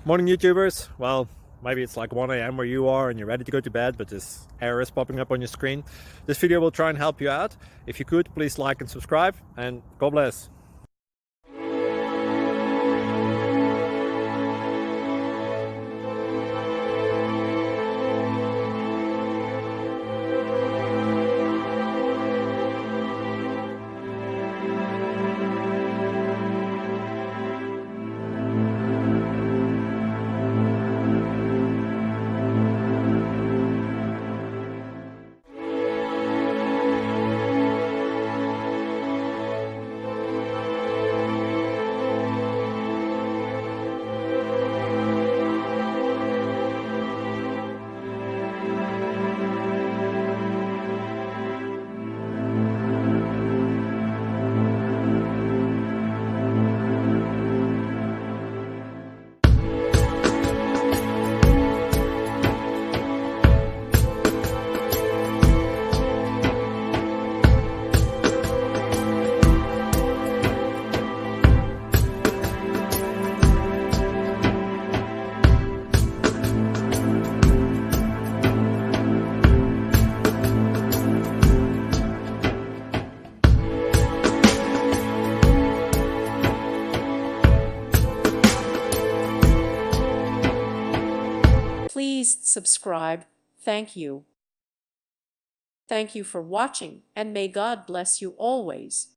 Morning YouTubers. Well, maybe it's like 1 a.m. where you are and you're ready to go to bed, but this error is popping up on your screen. This video will try and help you out. If you could, please like and subscribe, and God bless. Please subscribe. Thank you. Thank you for watching, and may God bless you always.